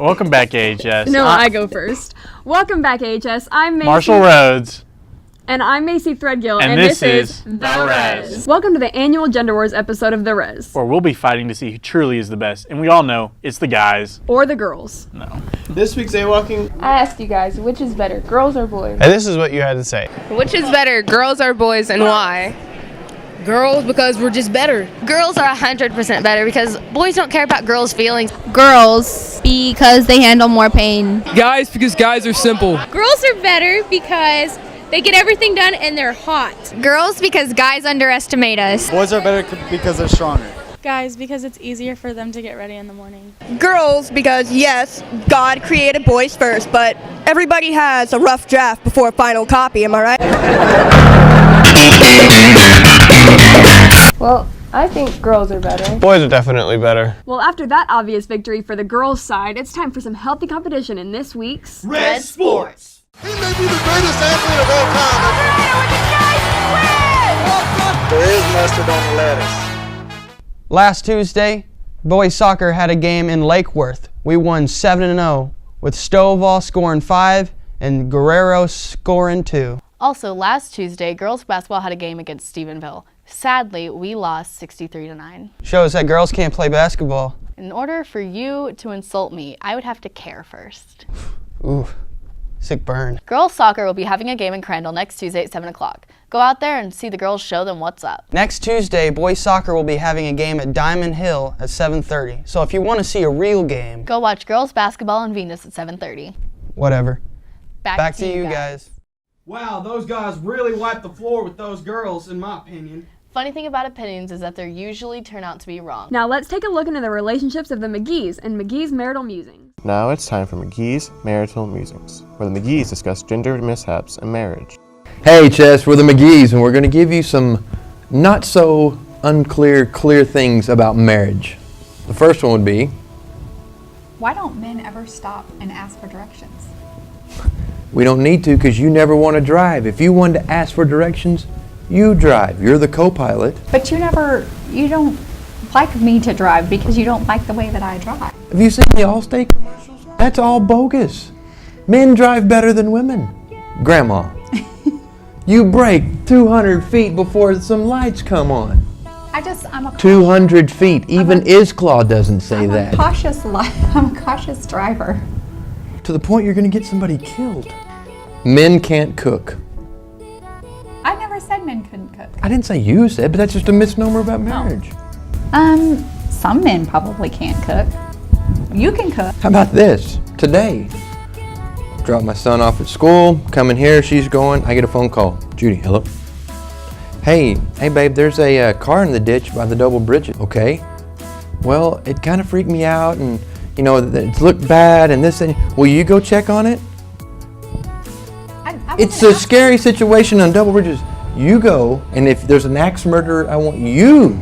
Welcome back, AHS. No, I go first. Welcome back, AHS. I'm Macy. Marshall Rhodes. And I'm Macy Threadgill. And this is The REZ. Welcome to the annual Gender Wars episode of The REZ. Where we'll be fighting to see who truly is the best. And we all know it's the guys. Or the girls. No. This week's A-Walking. I asked you guys, which is better, girls or boys? And this is what you had to say. Which is better, girls or boys, and why? Girls, because we're just better. Girls are 100% better because boys don't care about girls' feelings. Girls, because they handle more pain. Guys, because guys are simple. Girls are better because they get everything done and they're hot. Girls, because guys underestimate us. Boys are better because they're stronger. Guys, because it's easier for them to get ready in the morning. Girls, because yes, God created boys first, but everybody has a rough draft before a final copy, am I right? Well, I think girls are better. Boys are definitely better. Well, after that obvious victory for the girls' side, it's time for some healthy competition in this week's REZ Sports. He may be the greatest athlete of all time. There is mustard on the lettuce. Last Tuesday, boys soccer had a game in Lake Worth. We won 7-0, with Stovall scoring 5 and Guerrero scoring 2. Also, last Tuesday, girls basketball had a game against Stephenville. Sadly, we lost 63-9. Shows that girls can't play basketball. In order for you to insult me, I would have to care first. Ooh, sick burn. Girls soccer will be having a game in Crandall next Tuesday at 7 o'clock. Go out there and see the girls show them what's up. Next Tuesday, boys soccer will be having a game at Diamond Hill at 7:30. So if you want to see a real game, go watch girls basketball in Venus at 7:30. Whatever. Back to you guys. Wow, those guys really wiped the floor with those girls, in my opinion. Funny thing about opinions is that they usually turn out to be wrong. Now let's take a look into the relationships of the McGees and McGee's marital musings. Now it's time for McGee's Marital Musings, where the McGees discuss gender mishaps and marriage. Hey Chess, we're the McGees, and we're going to give you some not so clear things about marriage. The first one would be, why don't men ever stop and ask for directions? We don't need to because you never want to drive. If you wanted to ask for directions, you drive. You're the co-pilot. But you don't like me to drive because you don't like the way that I drive. Have you seen the Allstate commercials? That's all bogus. Men drive better than women. Grandma, you brake 200 feet before some lights come on. I'm a 200 feet. Even ISCLAW doesn't say that. I'm a cautious driver. To the point you're going to get somebody killed. Men can't cook. I never said men couldn't cook. I didn't say you said, but that's just a misnomer about marriage. Some men probably can't cook. You can cook. How about this? Today, drop my son off at school, come in here, she's going, I get a phone call. Judy, hello? Hey babe, there's a car in the ditch by the double bridge. Okay. Well, it kind of freaked me out, and you know, it looked bad, and this, and will you go check on it? It's a scary situation on double bridges. You go, and if there's an axe murderer, I want you.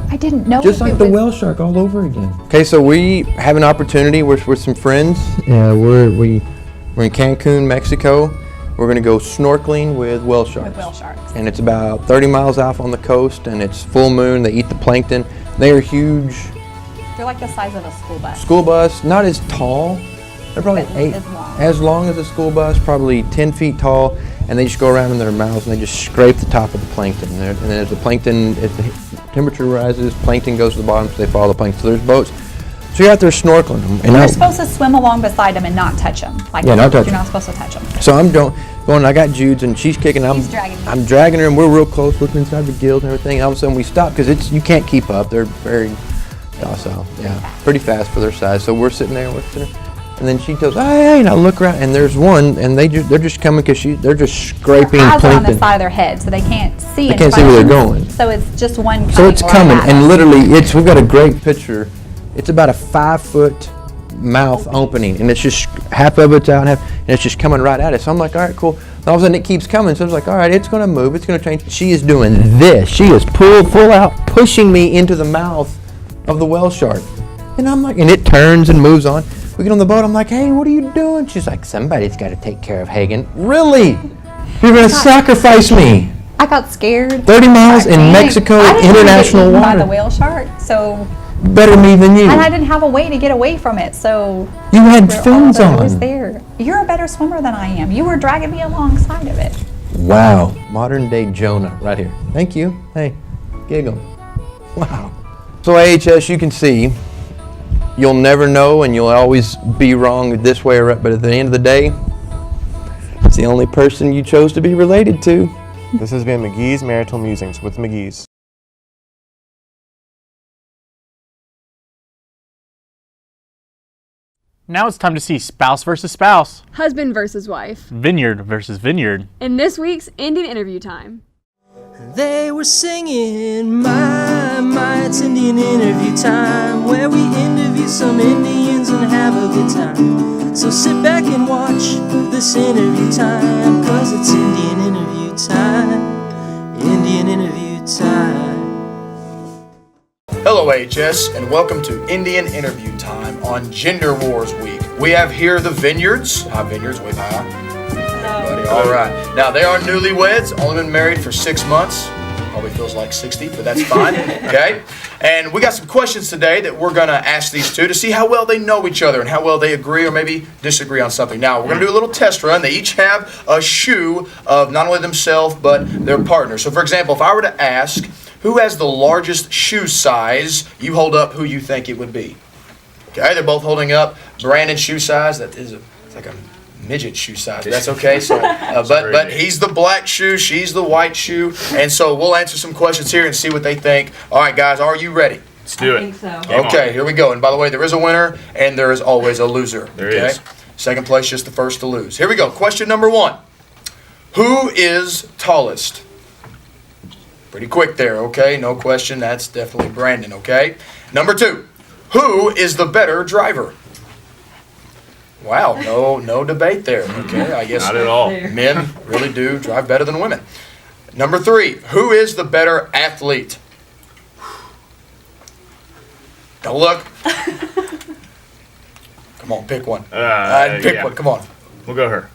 I didn't know. Just like the whale shark all over again. Okay, so we have an opportunity. We're with some friends. We're in Cancun, Mexico. We're going to go snorkeling with whale sharks. With whale sharks. And it's about 30 miles off on the coast, and it's full moon. They eat the plankton. They are huge. They're like the size of a school bus. School bus, not as tall. They're probably as long as a school bus, probably 10 feet tall, and they just go around in their mouths and they just scrape the top of the plankton. And then as the plankton, as the temperature rises, plankton goes to the bottom, so they follow the plankton. So there's boats. So you're out there snorkeling them. And you're supposed to swim along beside them and not touch them. Not touch them. You're not supposed to touch them. So I'm going, I got Jude's, and she's kicking. I'm dragging her, and we're real close, looking inside the gills and everything. And all of a sudden we stop because you can't keep up. They're very docile. Pretty fast for their size. So we're sitting there, and then she goes, hey, and I look around, and there's one, and they're just coming because they're just scraping their eyes plankton. are on the side of their head, so they can't see. They can't see where they're going. So it's just one. So it's coming, and literally, we've got a great picture. It's about a 5-foot mouth opening, and it's just half of it's out, and it's just coming right at us. So I'm like, all right, cool. And all of a sudden, it keeps coming. So I was like, all right, it's going to move. It's going to change. She is doing this. She is full out, pushing me into the mouth of the whale shark. And I'm like, and it turns and moves on. We get on the boat. I'm like, hey, what are you doing? She's like, somebody's got to take care of Hagen. Really? You're going to sacrifice me? I got scared. 30 miles in Mexico, international water. By the whale shark, so better me than you. And I didn't have a way to get away from it, so You had fins I was on. there. You're a better swimmer than I am. You were dragging me alongside of it. Wow. Modern day Jonah right here. Thank you. Hey, giggle. Wow. So AHS, you can see, you'll never know and you'll always be wrong this way or up, but at the end of the day, it's the only person you chose to be related to. This has been McGee's Marital Musings with McGee's. Now it's time to see spouse versus spouse, Husband versus wife. vineyard versus vineyard. In this week's Indian interview time. They were singing, my, it's Indian interview time, where we interview some Indians and have a good time. So sit back and watch this interview time, cause it's Indian interview time, Indian interview time. Hello AHS, and welcome to Indian Interview Time on Gender Wars Week. We have here the Vineyards. Hi Vineyards, wave hi. Everybody, all right. Now they are newlyweds, only been married for 6 months. Probably feels like 60, but that's fine, okay? And we got some questions today that we're gonna ask these two to see how well they know each other and how well they agree or maybe disagree on something. Now, we're gonna do a little test run. They each have a shoe of not only themselves, but their partner. So for example, if I were to ask, who has the largest shoe size? You hold up who you think it would be. Okay, they're both holding up Brandon's shoe size. That is it's like a midget shoe size. That's okay. So, but he's the black shoe, she's the white shoe, and so we'll answer some questions here and see what they think. All right, guys, are you ready? Let's do it. I think so. Okay, here we go. And by the way, there is a winner and there is always a loser. There okay? is. Second place, just the first to lose. Here we go. Question number 1. Who is tallest? Pretty quick there, okay? No question. That's definitely Brandon, okay? Number 2. Who is the better driver? Wow, no debate there. Okay, I guess Not at all. men really do drive better than women. Number 3. Who is the better athlete? Don't look. Come on, pick one. Pick yeah. one. Come on. We'll go her.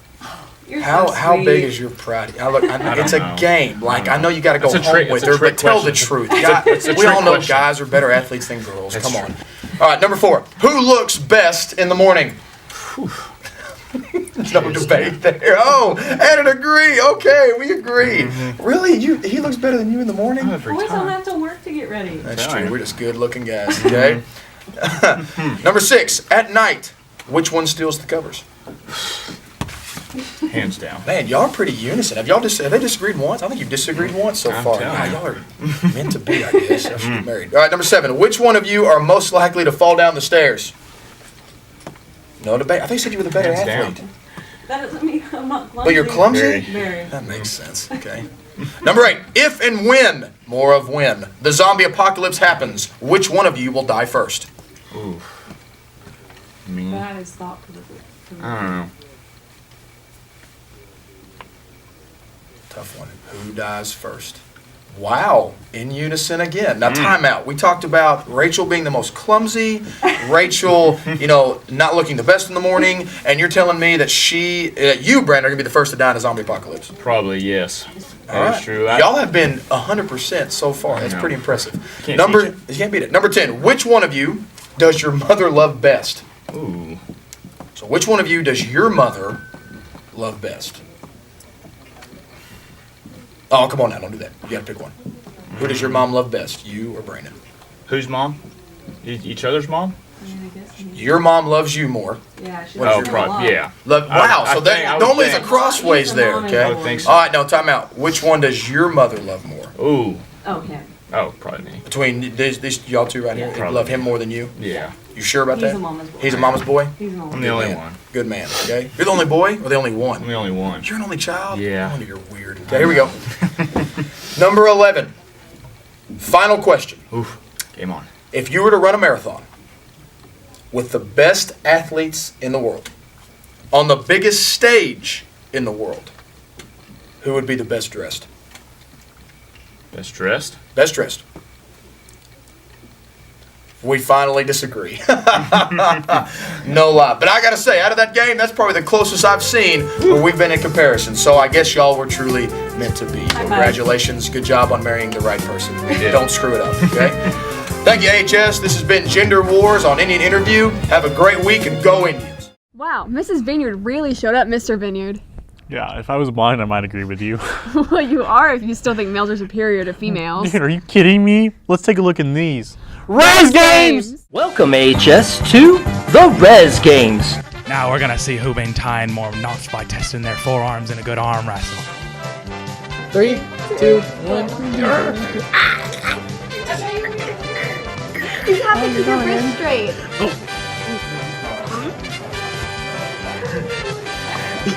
How big is your pride? It's a game. Like I know you got to go It's a home trick- with it's a her, trick but tell the question. truth. It's a We trick all know question. guys are better athletes than girls. That's Come on. All right, number 4. Who looks best in the morning? No debate there. Oh, and an agree. Okay, we agree. Really? He looks better than you in the morning? Boys don't have to work to get ready. That's true. We're just good-looking guys. Okay. Number 6. At night, which one steals the covers? Hands down. Man, y'all are pretty unison. Have they disagreed once? I think you've disagreed once so far. telling Yeah, you. y'all are meant to be, I guess. Y'all should get married. All right, number 7. Which one of you are most likely to fall down the stairs? No debate. I think you said you were the better Hands athlete. down. That doesn't mean I'm not clumsy. But you're clumsy? Very. That makes sense. Okay. Number 8. If and when, more of when, the zombie apocalypse happens, which one of you will die first? Ooh. Me. That is thought for the. I don't know. Tough one. Who dies first? Wow. In unison again. Now, timeout. We talked about Rachel being the most clumsy, Rachel, not looking the best in the morning, and you're telling me that you, Brandon, are going to be the first to die in a zombie apocalypse. Probably, yes. All That right. is true. Y'all have been 100% so far. That's know. pretty impressive. Can't You can't beat it. Number 10. Which one of you does your mother love best? Ooh. So which one of you does your mother love best? Oh, come on now. Don't do that. You got to pick one. Who does your mom love best? You or Brandon? Whose mom? Each other's mom? Your mom loves you more. Yeah, she What is Oh, your probably. Yeah. Wow, I so think- that I would normally it's a think. crossways there, okay? I would think so. All right, now time out. Which one does your mother love more? Ooh. Oh, yeah. Oh, probably me. Between these y'all two right here, Probably. love him more than you? Yeah. You sure about He's that? a mama's boy. He's a mama's boy? He's an old I'm the only one. Good man, okay? You're the only boy or the only one? I'm the only one. You're an only child? Yeah. No wonder you're weird. Okay, here we go. Number 11. Final question. Oof. Game on. If you were to run a marathon with the best athletes in the world, on the biggest stage in the world, who would be the best dressed? Best dressed? Best dressed. We finally disagree. No lie. But I got to say, out of that game, that's probably the closest I've seen where we've been in comparison. So I guess y'all were truly meant to be. Congratulations. Good job on marrying the right person. did. Don't screw it up, okay? Thank you, HS. This has been Gender Wars on Indian Interview. Have a great week and go Indians. Wow, Mrs. Vineyard really showed up, Mr. Vineyard. Yeah, if I was blind, I might agree with you. Well, you are if you still think males are superior to females. Dude, are you kidding me? Let's take a look in these. REZ Games! Welcome, HS, to the REZ Games. Now we're gonna see who been tying more knots by testing their forearms in a good arm wrestle. 3, 2, 1. You have to keep your wrist straight.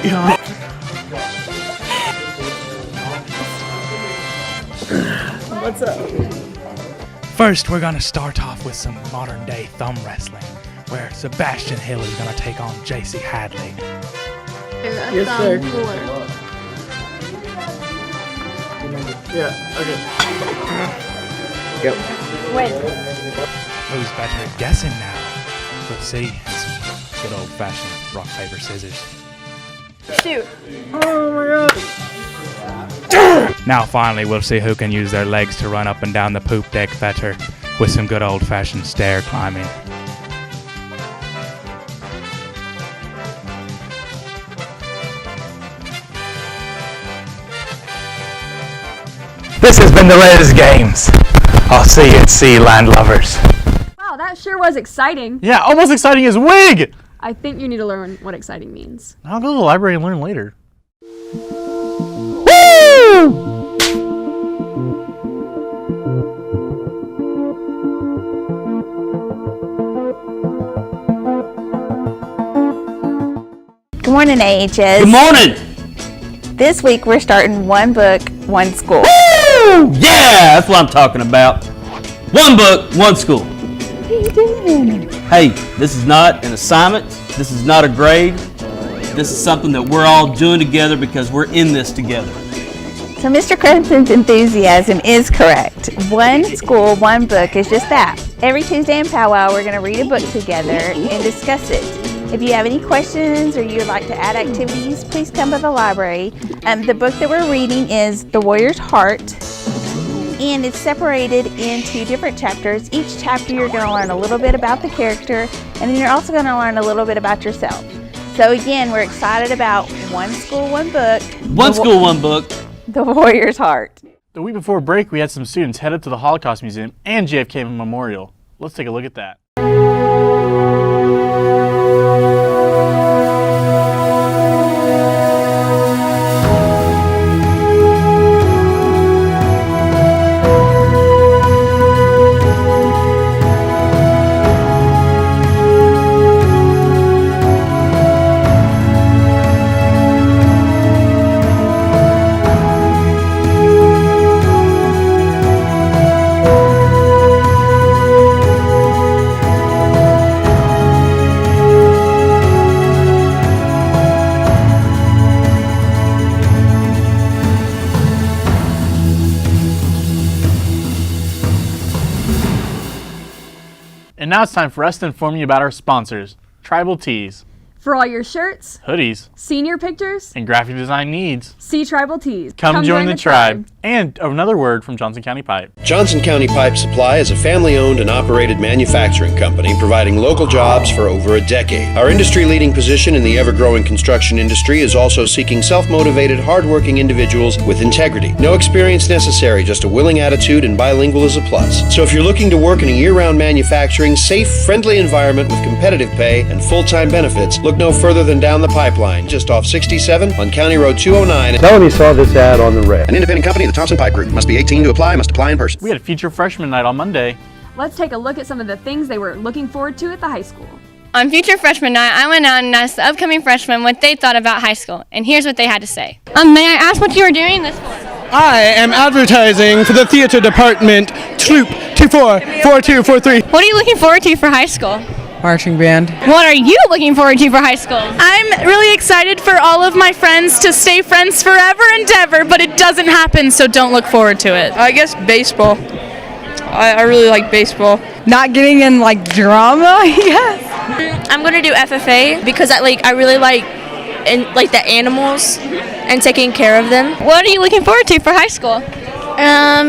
Yeah. What's up? First, we're gonna start off with some modern day thumb wrestling, where Sebastian Hill is gonna take on JC Hadley. Yes, sir. Yeah, okay. Go. Wait. Who's better at guessing now? Let's see. It's good old fashioned rock, paper, scissors. Shoot. Oh my god. Now finally we'll see who can use their legs to run up and down the poop deck better with some good old fashioned stair climbing. This has been the REZ Games. I'll see you at sea, land lovers. Wow, that sure was exciting. Yeah, almost exciting as wig! I think you need to learn what exciting means. I'll go to the library and learn later. Good morning, AHS. Good morning. This week we're starting one book, one school. Woo! Yeah, that's what I'm talking about. One book, one school. What are you doing? Hey, this is not an assignment. This is not a grade. This is something that we're all doing together because we're in this together. So Mr. Crimson's enthusiasm is correct. One school, one book is just that. Every Tuesday in powwow, we're going to read a book together and discuss it. If you have any questions or you'd like to add activities, please come to the library. The book that we're reading is The Warrior's Heart, and it's separated into different chapters. Each chapter you're going to learn a little bit about the character, and then you're also going to learn a little bit about yourself. So again, we're excited about one school, one book. One school, one book. The Warrior's Heart. The week before break, we had some students head up to the Holocaust Museum and JFK Memorial. Let's take a look at that. And now it's time for us to inform you about our sponsors, Tribal Tees. For all your shirts, hoodies, senior pictures, and graphic design needs, see Tribal Tees. Come join the tribe. And another word from Johnson County Pipe. Johnson County Pipe Supply is a family-owned and operated manufacturing company providing local jobs for over a decade. Our industry-leading position in the ever-growing construction industry is also seeking self-motivated, hard-working individuals with integrity. No experience necessary, just a willing attitude, and bilingual is a plus. So if you're looking to work in a year-round manufacturing, safe, friendly environment with competitive pay and full-time benefits, look no further than down the pipeline, just off 67 on County Road 209. Tell him you saw this ad on the REZ. An independent company of the Thompson Pipe Group. Must be 18 to apply, must apply in person. We had a feature freshman night on Monday. Let's take a look at some of the things they were looking forward to at the high school. On Future Freshman Night, I went out and asked the upcoming freshmen what they thought about high school, and here's what they had to say. May I ask what you are doing this for? I am advertising for the theater department, Troop 244243. What are you looking forward to for high school? Marching band. What are you looking forward to for high school? I'm really excited for all of my friends to stay friends forever and ever, but it doesn't happen, so don't look forward to it. I guess baseball. I really like baseball. Not getting in like drama, yes. I'm gonna do FFA because I really like the animals and taking care of them. What are you looking forward to for high school?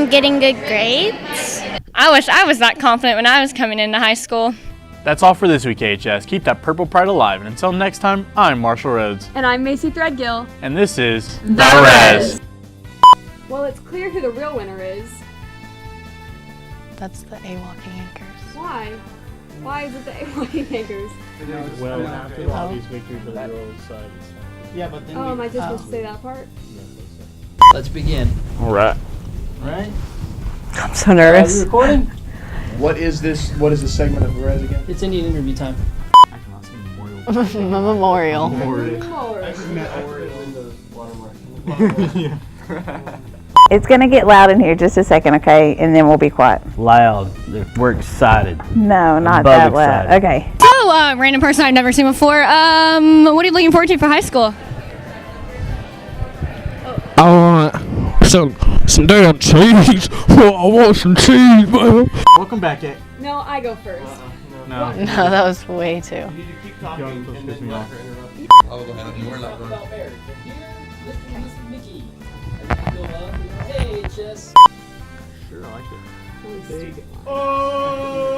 Getting good grades. I wish I was that confident when I was coming into high school. That's all for this week, AHS. Keep that purple pride alive. And until next time, I'm Marshall Rhodes. And I'm Macy Threadgill. And this is The REZ. Well, it's clear who the real winner is. That's the A-Walking Anchors. Why? Why is it the A-Walking Anchors? Well, after the obvious victory for the girls' side. Yeah, but then Oh, am I just supposed to say that part? let's begin. All right. Right? I'm so nervous. Are we recording? What is this segment of REZ again? It's Indian interview time. Memorial. It's gonna get loud in here just a second, okay? And then we'll be quiet. Loud. We're excited. No, not Above that loud. excited. Okay. So, random person I've never seen before. What are you looking forward to for high school? I want some damn cheese. I want some cheese, man. Welcome back, A. No, I go first. No. No, that was way too. I'll go ahead. We're not going. Here, this is Mickey. Hey, Chess. Sure, I like it. Big. Oh!